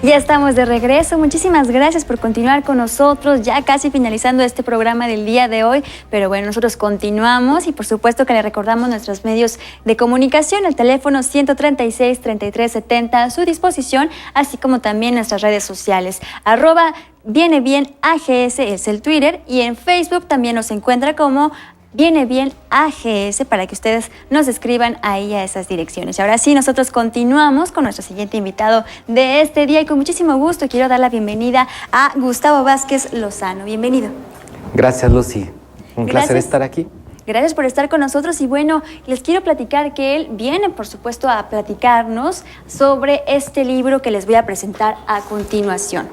Ya estamos de regreso. Muchísimas gracias por continuar con nosotros, ya casi finalizando este programa del día de hoy. Pero bueno, nosotros continuamos y por supuesto que le recordamos nuestros medios de comunicación, el teléfono 136-3370 a su disposición, así como también nuestras redes sociales. @Viene Bien AGS es el Twitter y en Facebook también nos encuentra como Viene Bien AGS para que ustedes nos escriban ahí a esas direcciones. Y ahora sí, nosotros continuamos con nuestro siguiente invitado de este día y con muchísimo gusto quiero dar la bienvenida a Gustavo Vázquez Lozano. Bienvenido. Gracias, Lucy. Un placer estar aquí. Gracias por estar con nosotros y bueno, les quiero platicar que él viene, por supuesto, a platicarnos sobre este libro que les voy a presentar a continuación.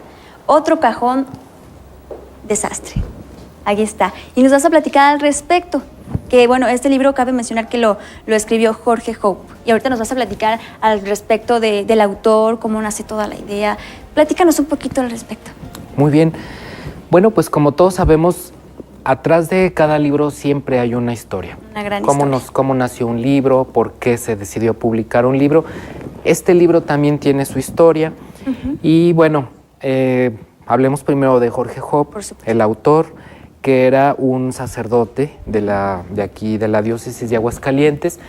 Otro cajón desastre. Aquí está. Y nos vas a platicar al respecto. Que bueno, este libro cabe mencionar que lo escribió Jorge Hope. Y ahorita nos vas a platicar al respecto del autor, cómo nace toda la idea. Platícanos un poquito al respecto. Muy bien. Bueno, pues como todos sabemos, atrás de cada libro siempre hay una historia. Una gran historia. Cómo nació un libro, por qué se decidió publicar un libro. Este libro también tiene su historia. Y bueno, hablemos primero de Jorge Hope, el autor, que era un sacerdote de aquí, de la diócesis de Aguascalientes.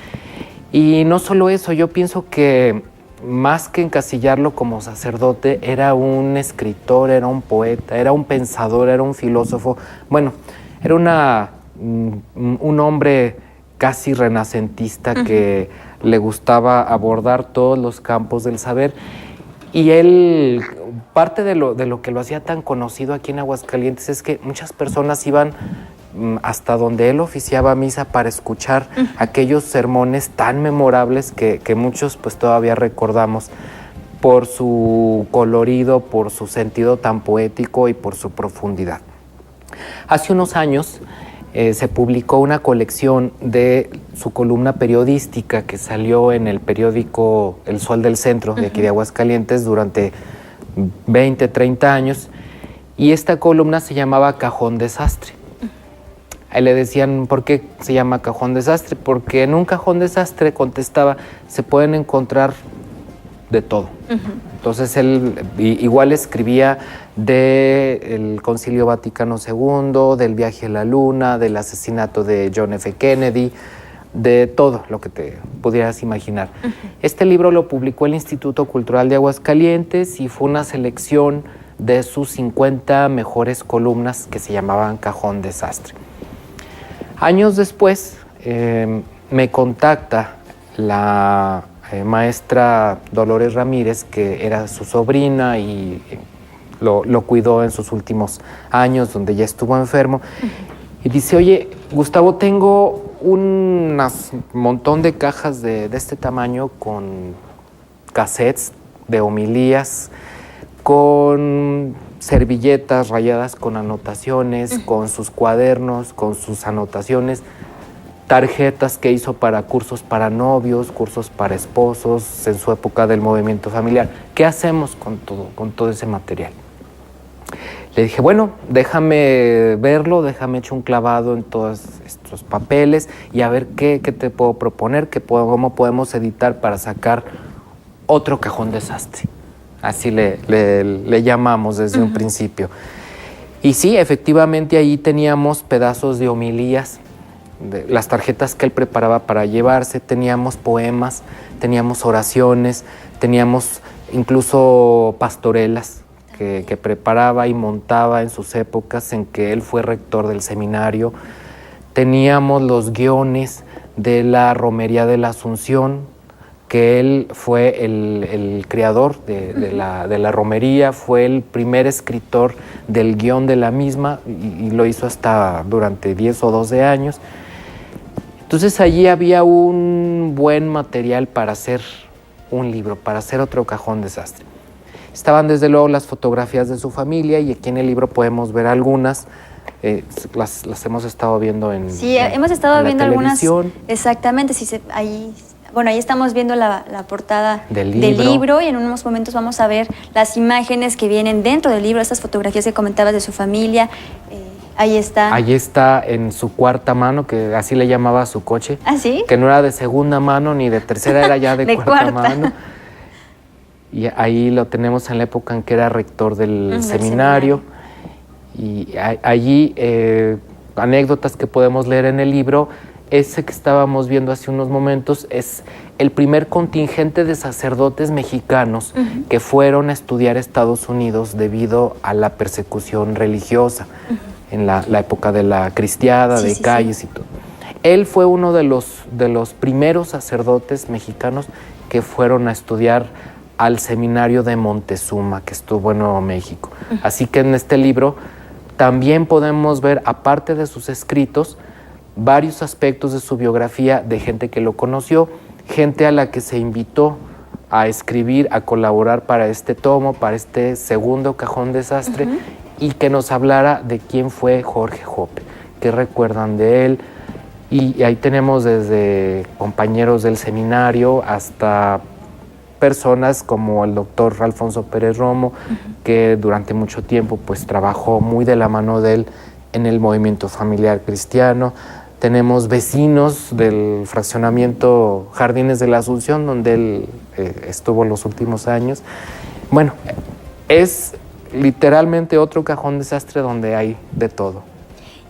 Y no solo eso, yo pienso que más que encasillarlo como sacerdote, era un escritor, era un poeta, era un pensador, era un filósofo. Bueno, era un hombre casi renacentista que le gustaba abordar todos los campos del saber. Y él, parte de lo que lo hacía tan conocido aquí en Aguascalientes es que muchas personas iban hasta donde él oficiaba misa para escuchar aquellos sermones tan memorables que muchos pues todavía recordamos por su colorido, por su sentido tan poético y por su profundidad. Hace unos años se publicó una colección de su columna periodística que salió en el periódico El Sol del Centro de aquí de Aguascalientes durante 20, 30 años y esta columna se llamaba Cajón Desastre. Ahí le decían, ¿por qué se llama Cajón Desastre? Porque en un cajón desastre, contestaba, se pueden encontrar de todo. Entonces él igual escribía del Concilio Vaticano II, del viaje a la Luna, del asesinato de John F. Kennedy, de todo lo que te pudieras imaginar. Este libro lo publicó el Instituto Cultural de Aguascalientes y fue una selección de sus 50 mejores columnas que se llamaban Cajón Desastre. Años después me contacta la maestra Dolores Ramírez, que era su sobrina y lo cuidó en sus últimos años, donde ya estuvo enfermo. Y dice, oye, Gustavo, tengo un montón de cajas de este tamaño con cassettes de homilías, con servilletas rayadas con anotaciones, con sus cuadernos, con sus anotaciones, tarjetas que hizo para cursos para novios, cursos para esposos, en su época del movimiento familiar. ¿Qué hacemos con todo ese material? Le dije, bueno, déjame verlo, déjame echar un clavado en todos estos papeles y a ver qué te puedo proponer, cómo podemos editar para sacar otro cajón desastre. Así le llamamos desde un principio. Y sí, efectivamente ahí teníamos pedazos de homilías, de las tarjetas que él preparaba para llevarse, teníamos poemas, teníamos oraciones, teníamos incluso pastorelas que preparaba y montaba en sus épocas en que él fue rector del seminario. Teníamos los guiones de la Romería de la Asunción, que él fue el creador de la romería, fue el primer escritor del guión de la misma y lo hizo hasta durante 10 o 12 años. Entonces allí había un buen material para hacer un libro, para hacer otro cajón desastre. Estaban desde luego las fotografías de su familia y aquí en el libro podemos ver algunas. Las hemos estado viendo en Sí, hemos estado viendo algunas. Televisión. Exactamente, ahí estamos viendo la portada del libro y en unos momentos vamos a ver las imágenes que vienen dentro del libro, esas fotografías que comentabas de su familia. Ahí está. Ahí está en su cuarta mano, que así le llamaba a su coche. ¿Ah, sí? Que no era de segunda mano ni de tercera, era ya de cuarta mano. y ahí lo tenemos en la época en que era rector del seminario. Y allí anécdotas que podemos leer en el libro. Ese que estábamos viendo hace unos momentos es el primer contingente de sacerdotes mexicanos que fueron a estudiar a Estados Unidos debido a la persecución religiosa en la época de la cristiada, de calles y todo. Él fue uno de los primeros sacerdotes mexicanos que fueron a estudiar al seminario de Montezuma, que estuvo en Nuevo México. Así que en este libro también podemos ver, aparte de sus escritos, varios aspectos de su biografía de gente que lo conoció, gente a la que se invitó a escribir, a colaborar para este tomo, para este segundo Cajón Desastre, y que nos hablara de quién fue Jorge Jope, qué recuerdan de él. Y ahí tenemos desde compañeros del seminario hasta personas como el doctor Alfonso Pérez Romo, que durante mucho tiempo pues trabajó muy de la mano de él en el movimiento familiar cristiano. Tenemos vecinos del fraccionamiento Jardines de la Asunción, donde él estuvo los últimos años. Bueno, es literalmente otro Cajón Desastre donde hay de todo.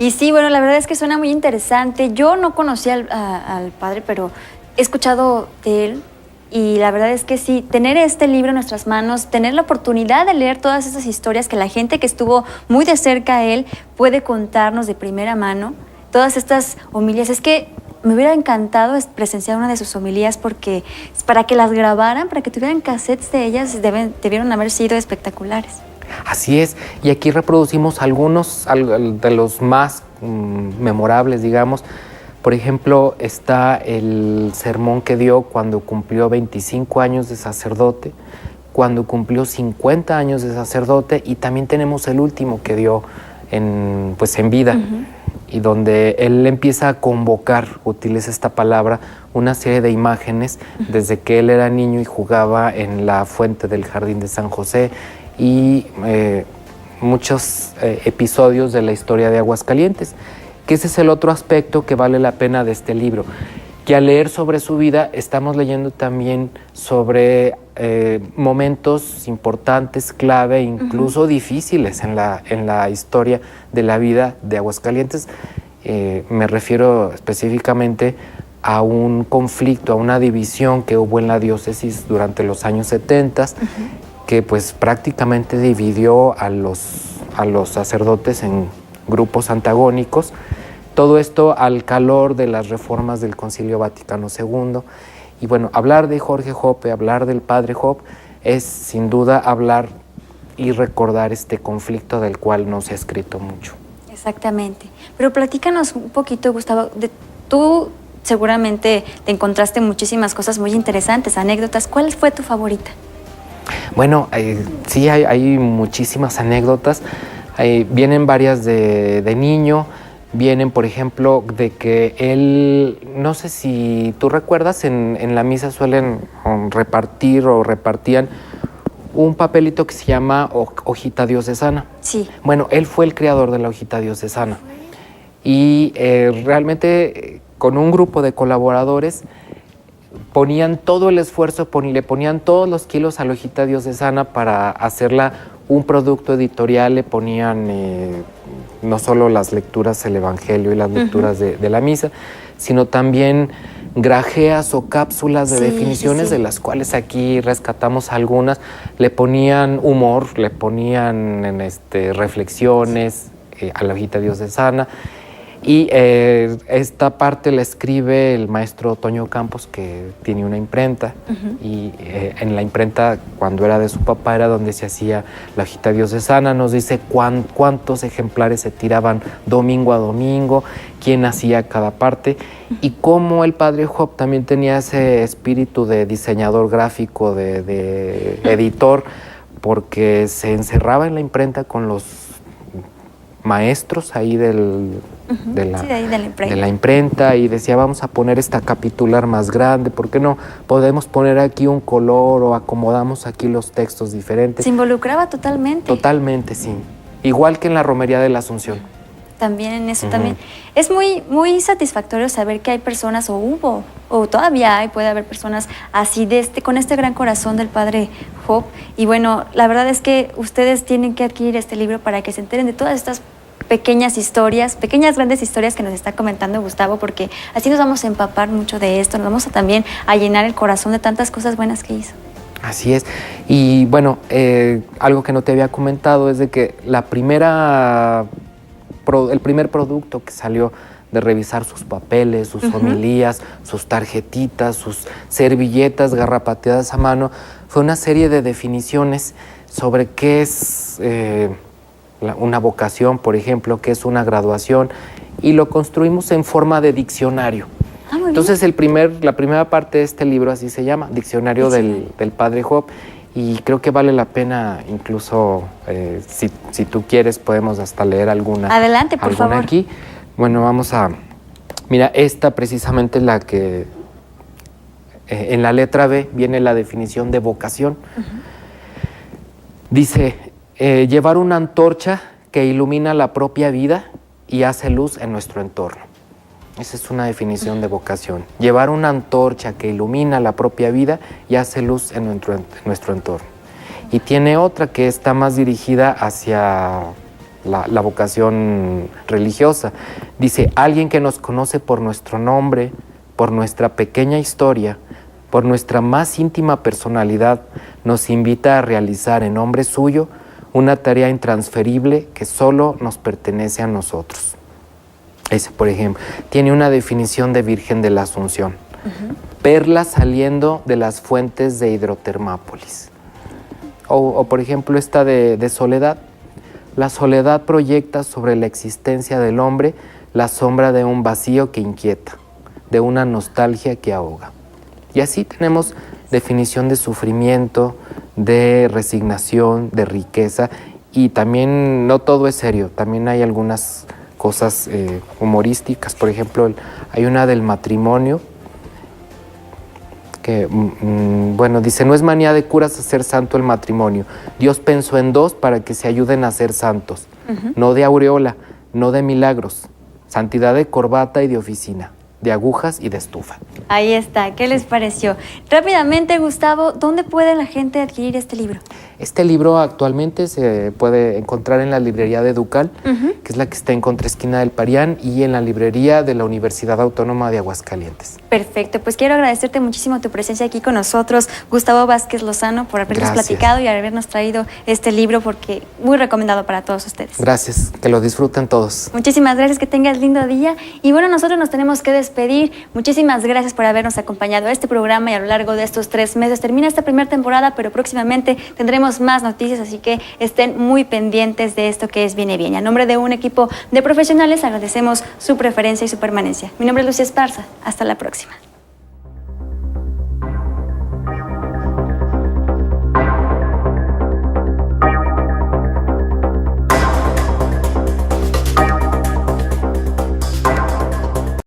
Y sí, bueno, la verdad es que suena muy interesante. Yo no conocía al padre, pero he escuchado de él. Y la verdad es que sí, tener este libro en nuestras manos, tener la oportunidad de leer todas esas historias que la gente que estuvo muy de cerca a él puede contarnos de primera mano, todas estas homilías. Es que me hubiera encantado presenciar una de sus homilías porque para que las grabaran, para que tuvieran cassettes de ellas, debieron haber sido espectaculares. Así es, y aquí reproducimos algunos de los más memorables, digamos. Por ejemplo, está el sermón que dio cuando cumplió 25 años de sacerdote, cuando cumplió 50 años de sacerdote, y también tenemos el último que dio en vida, y donde él empieza a convocar, utiliza esta palabra, una serie de imágenes desde que él era niño y jugaba en la fuente del Jardín de San José, y muchos episodios de la historia de Aguascalientes, que ese es el otro aspecto que vale la pena de este libro, que al leer sobre su vida estamos leyendo también sobre momentos importantes, clave, incluso difíciles en la historia de la vida de Aguascalientes. Me refiero específicamente a un conflicto, a una división que hubo en la diócesis durante los años 70, que pues prácticamente dividió a los sacerdotes en grupos antagónicos. Todo esto al calor de las reformas del Concilio Vaticano II. Y bueno, hablar de Jorge Jope, hablar del padre Jope, es sin duda hablar y recordar este conflicto del cual no se ha escrito mucho. Exactamente. Pero platícanos un poquito, Gustavo, tú seguramente te encontraste muchísimas cosas muy interesantes, anécdotas. ¿Cuál fue tu favorita? Bueno, sí, hay muchísimas anécdotas. Vienen varias de niño. Vienen, por ejemplo, de que él, no sé si tú recuerdas, en la misa suelen repartir o repartían un papelito que se llama hojita diocesana. Sí. Bueno, él fue el creador de la hojita diocesana. Y realmente con un grupo de colaboradores ponían todo el esfuerzo, le ponían todos los kilos a la hojita diocesana para hacerla un producto editorial. Le ponían no solo las lecturas del Evangelio y las lecturas de la misa, sino también grajeas o cápsulas de definiciones, de las cuales aquí rescatamos algunas. Le ponían humor, le ponían reflexiones a la hojita diocesana. Y esta parte la escribe el maestro Toño Campos, que tiene una imprenta, y en la imprenta, cuando era de su papá, era donde se hacía la hojita diocesana. Nos dice cuántos ejemplares se tiraban domingo a domingo, quién hacía cada parte, y cómo el padre Jope también tenía ese espíritu de diseñador gráfico, de editor, porque se encerraba en la imprenta con los maestros ahí de la imprenta, y decía, vamos a poner esta capitular más grande, ¿por qué no podemos poner aquí un color o acomodamos aquí los textos diferentes? Se involucraba totalmente. Totalmente, sí. Igual que en la Romería de la Asunción. también en eso también. Es muy, muy satisfactorio saber que hay personas, o hubo, o todavía hay, puede haber personas así, con este gran corazón del padre Job. Y bueno, la verdad es que ustedes tienen que adquirir este libro para que se enteren de todas estas pequeñas historias, pequeñas grandes historias que nos está comentando Gustavo, porque así nos vamos a empapar mucho de esto, nos vamos también a llenar el corazón de tantas cosas buenas que hizo. Así es. Y bueno, algo que no te había comentado es de que el primer producto que salió de revisar sus papeles, sus homilías, sus tarjetitas, sus servilletas garrapateadas a mano, fue una serie de definiciones sobre qué es una vocación, por ejemplo, qué es una graduación, y lo construimos en forma de diccionario. Entonces la primera parte de este libro así se llama, Diccionario del Padre Job, y creo que vale la pena incluso, si tú quieres, podemos hasta leer alguna. Adelante, por favor. Aquí. Bueno, vamos a... Mira, esta precisamente es la que... en la letra B viene la definición de vocación. Dice, llevar una antorcha que ilumina la propia vida y hace luz en nuestro entorno. Esa es una definición de vocación. Llevar una antorcha que ilumina la propia vida y hace luz en nuestro entorno. Y tiene otra que está más dirigida hacia la vocación religiosa. Dice, alguien que nos conoce por nuestro nombre, por nuestra pequeña historia, por nuestra más íntima personalidad, nos invita a realizar en nombre suyo una tarea intransferible que solo nos pertenece a nosotros. Ese, por ejemplo, tiene una definición de Virgen de la Asunción. Perla saliendo de las fuentes de Hidrotermápolis. O por ejemplo, esta de soledad. La soledad proyecta sobre la existencia del hombre la sombra de un vacío que inquieta, de una nostalgia que ahoga. Y así tenemos definición de sufrimiento, de resignación, de riqueza, y también no todo es serio, también hay algunas cosas humorísticas. Por ejemplo, hay una del matrimonio que, bueno, dice, no es manía de curas hacer santo el matrimonio. Dios pensó en dos para que se ayuden a ser santos, no de aureola, no de milagros, santidad de corbata y de oficina, de agujas y de estufa. Ahí está, ¿qué les pareció? Rápidamente, Gustavo, ¿dónde puede la gente adquirir este libro? Este libro actualmente se puede encontrar en la librería de Ducal, que es la que está en contraesquina del Parián, y en la librería de la Universidad Autónoma de Aguascalientes. Perfecto, pues quiero agradecerte muchísimo tu presencia aquí con nosotros, Gustavo Vázquez Lozano, por habernos platicado y habernos traído este libro, porque muy recomendado para todos ustedes. Gracias, que lo disfruten todos. Muchísimas gracias, que tengas lindo día. Y bueno, nosotros nos tenemos que despedir. Muchísimas gracias por habernos acompañado a este programa y a lo largo de estos 3 meses. Termina esta primera temporada, pero próximamente tendremos más noticias, así que estén muy pendientes de esto que es Viene Bien. Y a nombre de un equipo de profesionales agradecemos su preferencia y su permanencia. Mi nombre es Lucía Esparza. Hasta la próxima.